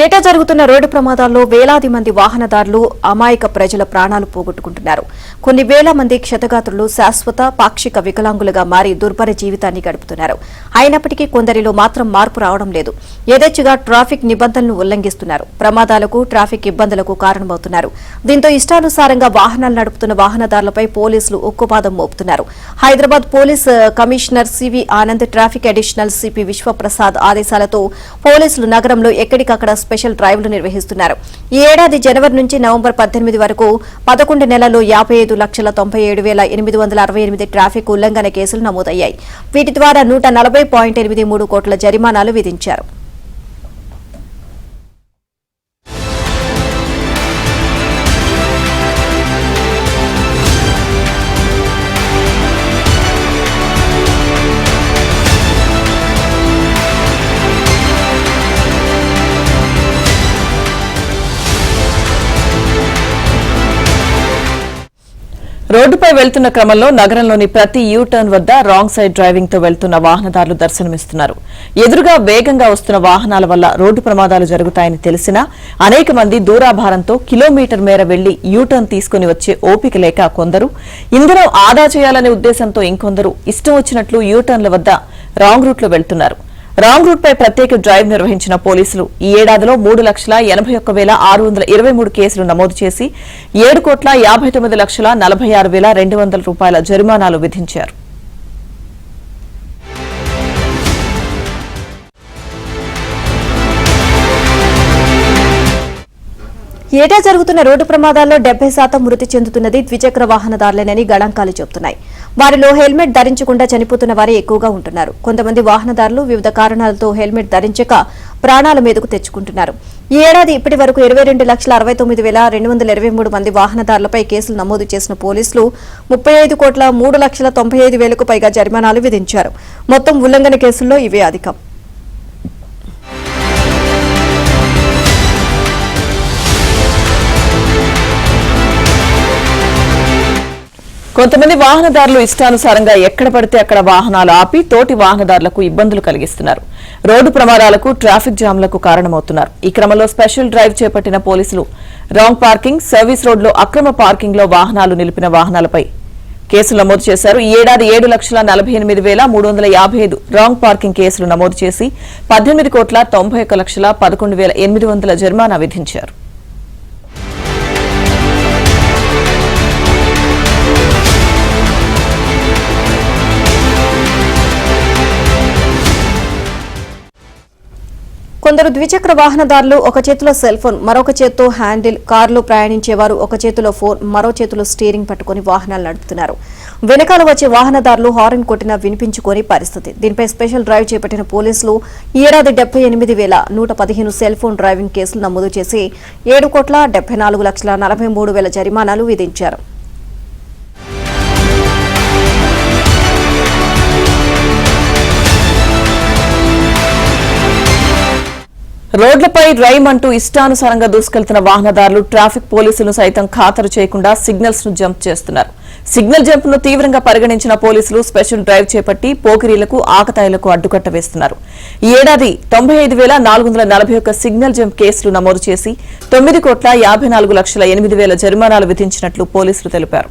ఏటా జరుగుతున్న రోడ్డు ప్రమాదాల్లో వేలాది మంది వాహనదారులు అమాయక ప్రజల ప్రాణాలు పోగొట్టుకుంటున్నారు. కొన్ని వేల మంది క్షతగాత్రులు శాశ్వత పాక్షిక వికలాంగులుగా మారి దుర్భర జీవితాన్ని గడుపుతున్నారు. అయినప్పటికీ కొందరిలో మాత్రం మార్పు రావడం లేదు. యథేచ్ఛగా ట్రాఫిక్ నిబంధనలను ఉల్లంఘిస్తున్నారు. ప్రమాదాలకు ట్రాఫిక్ ఇబ్బందులకు కారణమవుతున్నారు. దీంతో ఇష్టానుసారంగా వాహనాలు నడుపుతున్న వాహనదారులపై పోలీసులు ఉక్కుపాదం మోపుతున్నారు. Hyderabad police commissioner CV Anand, traffic additional CP Vishwaprasad ఆదేశాలతో పోలీసులు నగరంలో ఎక్కడికక్కడ స్పెషల్ డ్రైవ్లు నిర్వహిస్తున్నారు. ఈ ఏడాది జనవరి నుంచి నవంబర్ 18 వరకు 11 నెలల్లో 55,97,868 ట్రాఫిక్ ఉల్లంఘన కేసులు నమోదయ్యాయి. వీటి ద్వారా 140.83 కోట్ల జరిమానాలు విధించారు. రోడ్డుపై వెళ్తున్న క్రమంలో నగరంలోని ప్రతి యూటర్న్ వద్ద రాంగ్ సైడ్ డ్రైవింగ్ తో వెళ్తున్న వాహనదారులు దర్శనమిస్తున్నారు. ఎదురుగా వేగంగా వస్తున్న వాహనాల వల్ల రోడ్డు ప్రమాదాలు జరుగుతాయని తెలిసినా అనేక మంది దూరాభారంతో కిలోమీటర్ మేర వెళ్లి యూటర్న్ తీసుకుని వచ్చే ఓపిక లేక కొందరు, ఇంధనం ఆదా చేయాలనే ఉద్దేశంతో ఇంకొందరు ఇష్టం వచ్చినట్లు యూటర్న్ల వద్ద రాంగ్ రూట్లో వెళ్తున్నారు. రాంగ్ రూట్ పై ప్రత్యేక డ్రైవ్ నిర్వహించిన పోలీసులు ఈ ఏడాదిలో 3,81,623 కేసులు నమోదు చేసి 7,59,46,200 రూపాయల జరిమానాలు విధించారు. ఏటా జరుగుతున్న రోడ్డు ప్రమాదాల్లో 70% మృతి చెందుతున్నది ద్విచక్ర వాహనదారులేనని గణాంకాలు చెబుతున్నాయి. వారిలో హెల్మెట్ ధరించకుండా చనిపోతున్న వారే ఎక్కువగా ఉంటున్నారు. కొంతమంది వాహనదారులు వివిధ కారణాలతో హెల్మెట్ ధరించక ప్రాణాల మీదకు తెచ్చుకుంటున్నారు. ఈ ఏడాది ఇప్పటి వరకు 22,69,223 మంది వాహనదారులపై కేసులు నమోదు చేసిన పోలీసులు 35,03,95,000కు పైగా జరిమానాలు విధించారు. మొత్తం ఉల్లంఘన కేసుల్లో ఇవే అధికం. కొంతమంది వాహనదారులు ఇష్టానుసారంగా ఎక్కడ పడితే అక్కడ వాహనాలు ఆపి తోటి వాహనదారులకు ఇబ్బందులు కలిగిస్తున్నారు. రోడ్డు ప్రమాదాలకు, ట్రాఫిక్ జామ్లకు కారణమవుతున్నారు. ఈ క్రమంలో స్పెషల్ డ్రైవ్ చేపట్టిన పోలీసులు రాంగ్ పార్కింగ్, సర్వీస్ రోడ్లో అక్రమ పార్కింగ్ లో వాహనాలు నిలిపిన వాహనాలపై కేసులు నమోదు చేశారు. ఈ ఏడాది 7,48,355 రాంగ్ పార్కింగ్ కేసులు నమోదు చేసి 18,91,11,800 జరిమానా విధించారు. కొందరు ద్విచక్ర వాహనదారులు ఒక చేతిలో సెల్ ఫోన్, మరొక చేతితో హ్యాండిల్, కారులో ప్రయాణించేవారు ఒక చేతిలో ఫోన్, మరో చేతిలో స్టీరింగ్ పట్టుకుని వాహనాలు నడుపుతున్నారు. వెనకాల వచ్చే వాహనదారులు హారన్ కొట్టినా వినిపించుకోని పరిస్థితి. దీనిపై స్పెషల్ డ్రైవ్ చేపట్టిన పోలీసులు ఈ ఏడాది 78,115 సెల్ ఫోన్ డ్రైవింగ్ కేసులు నమోదు చేసి 7,74,43,000 జరిమానాలు విధించారు. రోడ్లపై డ్రైవ్ అంటూ ఇష్టానుసారంగా దూసుకెళ్తున్న వాహనదారులు ట్రాఫిక్ పోలీసులను సైతం ఖాతరు చేయకుండా సిగ్నల్స్ ను జంప్ చేస్తున్నారు. సిగ్నల్ జంప్ ను తీవ్రంగా పరిగణించిన పోలీసులు స్పెషల్ డ్రైవ్ చేపట్టి పోకిరీలకు, ఆకతాయిలకు అడ్డుకట్ట వేస్తున్నారు. ఈ ఏడాది 95,441 సిగ్నల్ జంప్ కేసులు నమోదు చేసి 9,54,08,000 జరిమానాలు విధించినట్లు పోలీసులు తెలిపారు.